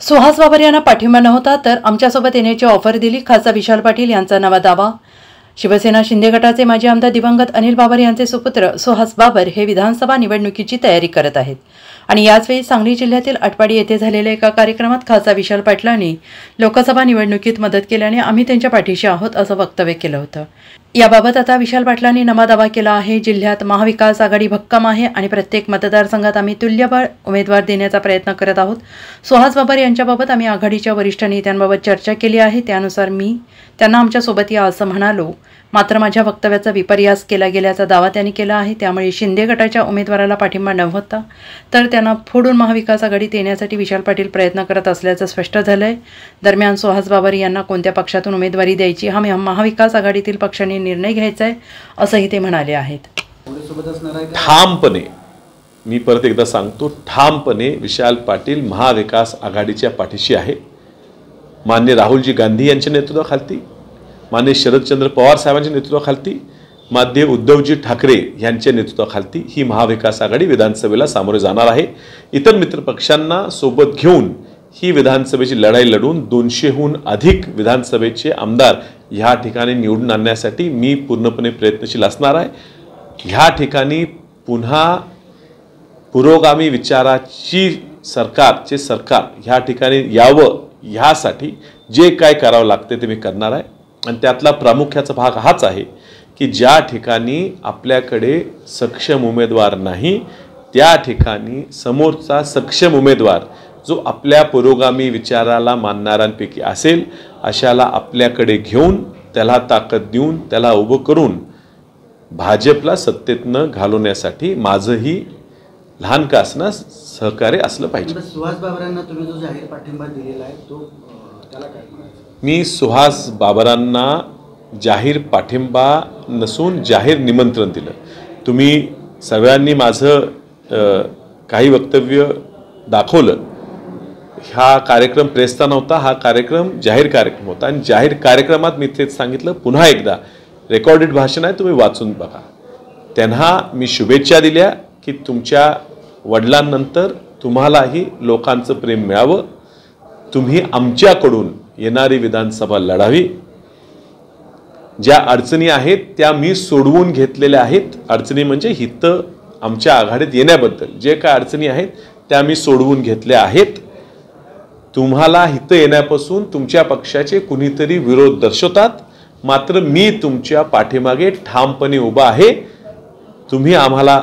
सुहास बाबर यांना पाठिंबा नव्हता तर आमच्यासोबत येण्याची ऑफर दिली. खासदार विशाल पाटील यांचा नवा दावा. शिवसेना शिंदे गटाचे माजी आमदार दिवंगत अनिल बाबर यांचे सुपुत्र सुहास बाबर हे विधानसभा निवडणुकीची तयारी करत आहेत आणि याचवेळी सांगली जिल्ह्यातील आटपाडी येथे झालेल्या एका कार्यक्रमात खासदार विशाल पाटलांनी लोकसभा निवडणुकीत मदत केल्याने आम्ही त्यांच्या पाठीशी आहोत असं वक्तव्य केलं होतं. याबाबत आता विशाल पाटलांनी नवा दावा केला आहे. जिल्ह्यात महाविकास आघाडी भक्कम आहे आणि प्रत्येक मतदारसंघात आम्ही तुल्यबळ उमेदवार देण्याचा प्रयत्न करत आहोत. सुहास बाबर यांच्याबाबत आम्ही आघाडीच्या वरिष्ठ नेत्यांबाबत चर्चा केली आहे. त्यानुसार मी त्यांना आमच्यासोबत या असं म्हणालो. मात्र माझ्या वक्तव्याचा विपर्यास केला गेल्याचा दावा त्यांनी केला आहे. त्यामुळे शिंदे गटाच्या उमेदवाराला पाठिंबा नव्हता तर त्यांना फोडून महाविकास आघाडीत येण्यासाठी विशाल पाटील प्रयत्न करत असल्याचं स्पष्ट झालंय. दरम्यान सुहास बाबर यांना कोणत्या पक्षातून उमेदवारी द्यायची हा महाविकास आघाडीतील पक्षांनी निर्णय घ्यायचा आहे असंही ते म्हणाले आहेत. ठामपणे मी परत एकदा सांगतो, ठामपणे विशाल पाटील महाविकास आघाडीच्या पाठीशी आहे. माननीय राहुलजी गांधी यांच्या नेतृत्वाखाली, माननीय शरदचंद्र पवार साहेबांच्या नेतृत्वाखाली, माननीय उद्धवजी ठाकरे यांच्या नेतृत्वाखाली ही महाविकास आघाडी विधानसभेला सामोरे जाणार आहे. इतर मित्रपक्षांना सोबत घेऊन ही विधानसभेची लढाई लढून 200हून अधिक विधानसभेचे आमदार ह्या ठिकाणी निवडून आणण्यासाठी मी पूर्णपणे प्रयत्नशील असणार आहे. ह्या ठिकाणी पुन्हा पुरोगामी विचाराची सरकार ह्या ठिकाणी यावं ह्यासाठी जे काय करावं लागते ते मी करणार आहे. आणि त्यातला प्रामुख्याचा भाग हाच आहे की ज्या ठिकाणी आपल्याकडे सक्षम उमेदवार नाही त्या ठिकाणी समोरचा सक्षम उमेदवार जो आपल्या पुरोगामी विचाराला मानणाऱ्यांपैकी असेल अशाला आपल्याकडे घेऊन त्याला ताकद देऊन त्याला उभं करून भाजपला सत्तेतनं घालवण्यासाठी माझंही लहान का असणं सहकार्य असलं पाहिजे. सुहास बाबरांना तुम्ही जो जाहीर पाठिंबा दिलेला आहे तो त्याला काय म्हणायचं? मी सुहास बाबरांना जाहीर पाठिंबा नसून जाहीर निमंत्रण दिलं. तुम्ही सगळ्यांनी माझं काही वक्तव्य दाखवलं. हा कार्यक्रम प्रेसचा नव्हता, हा कार्यक्रम जाहीर कार्यक्रम होता आणि जाहीर कार्यक्रमात मी तेच सांगितलं. पुन्हा एकदा रेकॉर्डेड भाषण आहे, तुम्ही वाचून बघा. त्यांना मी शुभेच्छा दिल्या की तुमच्या वडिलांनंतर तुम्हालाही लोकांचं प्रेम मिळावं, तुम्ही आमच्याकडून येणारी विधानसभा लढावी. ज्या अडचणी आहेत त्या मी सोडवून घेतलेल्या आहेत. अडचणी म्हणजे हित आमच्या आघाडीत येण्याबद्दल जे काय अडचणी आहेत त्या मी सोडवून घेतल्या आहेत. तुम्हाला हित येण्यापासून तुमच्या पक्षाचे कुणीतरी विरोध दर्शवतात, मात्र मी तुमच्या पाठीमागे ठामपणे उभा आहे. तुम्ही आम्हाला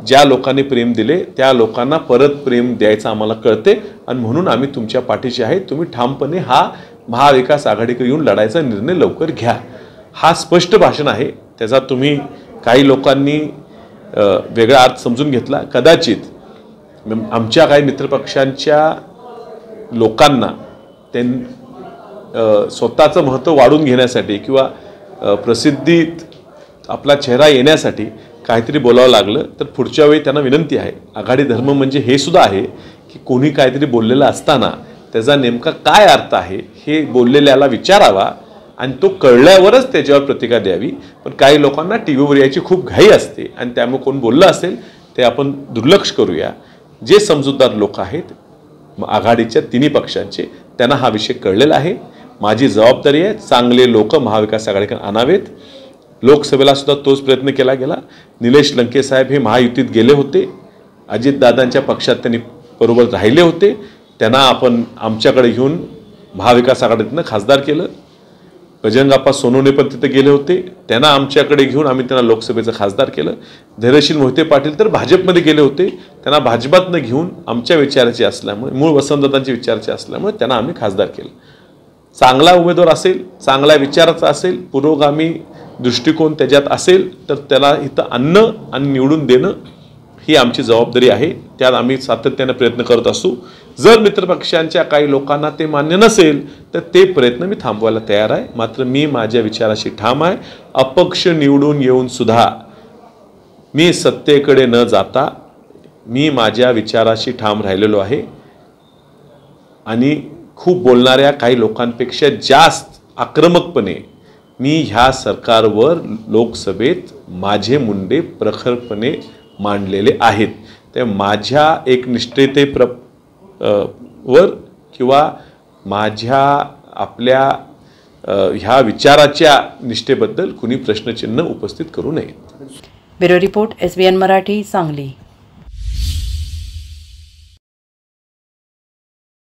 ज्या लोकांनी प्रेम दिले त्या लोकांना परत प्रेम द्यायचं आम्हाला कळते आणि म्हणून आम्ही तुमच्या पाठीशी आहे. तुम्ही ठामपणे हा महाविकास आघाडीकडे येऊन लढायचा निर्णय लवकर घ्या. हा स्पष्ट भाषण आहे. त्याचा तुम्ही काही लोकांनी वेगळा अर्थ समजून घेतला. कदाचित आमच्या काही मित्रपक्षांच्या लोकांना स्वतःचं महत्त्व वाढून घेण्यासाठी किंवा प्रसिद्धीत आपला चेहरा येण्यासाठी काहीतरी बोलावं लागलं तर पुढच्या वेळी त्यांना विनंती आहे. आघाडी धर्म म्हणजे हे सुद्धा आहे की कोणी काहीतरी बोललेलं असताना त्याचा नेमका काय अर्थ आहे हे बोललेल्याला विचारावा आणि तो कळल्यावरच त्याच्यावर प्रतिक्रिया द्यावी. पण काही लोकांना टी व्हीवर यायची खूप घाई असते आणि त्यामुळे कोण बोललं असेल ते आपण दुर्लक्ष करूया. जे समजूतदार लोक आहेत आघाडीच्या तिन्ही पक्षांचे त्यांना हा विषय कळलेला आहे. माझी जबाबदारी आहे चांगले लोक महाविकास आघाडीकडे आणावेत. लोकसभेला सुद्धा तोच प्रयत्न केला गेला. निलेश लंके साहेब हे महायुतीत गेले होते, अजितदादांच्या पक्षात त्यांनी बरोबर राहिले होते. त्यांना आपण आमच्याकडे घेऊन महाविकास आघाडीतनं खासदार केलं. बजरंगाप्पा सोनवणे पण तिथे गेले होते, त्यांना आमच्याकडे घेऊन आम्ही त्यांना लोकसभेचं खासदार केलं. धैर्यशील मोहिते पाटील तर भाजपमध्ये गेले होते, त्यांना भाजपातनं घेऊन आमच्या विचाराचे असल्यामुळे मूळ वसंतदादांचे विचाराचे असल्यामुळे त्यांना आम्ही खासदार केलं. चांगला उमेदवार असेल, चांगल्या विचाराचा असेल, पुरोगामी दृष्टिकोन त्याच्यात असेल तर त्याला इथं आणणं आणि निवडून देणं ही आमची जबाबदारी आहे. त्यात आम्ही सातत्याने प्रयत्न करत असू. जर मित्रपक्षांच्या काही लोकांना ते मान्य नसेल तर ते प्रयत्न मी थांबवायला तयार आहे. मात्र मी माझ्या विचाराशी ठाम आहे. अपक्ष निवडून येऊन सुद्धा मी सत्तेकडे न जाता मी माझ्या विचाराशी ठाम राहिलेलो आहे आणि खूप बोलणाऱ्या काही लोकांपेक्षा जास्त आक्रमकपणे मी ह्या सरकारवर लोकसभेत माझे मुंडे प्रखरपणे मांडलेले आहेत. ते माझ्या एकनिष्ठते वर किंवा माझ्या आपल्या ह्या विचाराच्या निष्ठेबद्दल कुणी प्रश्नचिन्ह उपस्थित करू नये. Bureau report, SBN Marathi, Sangli.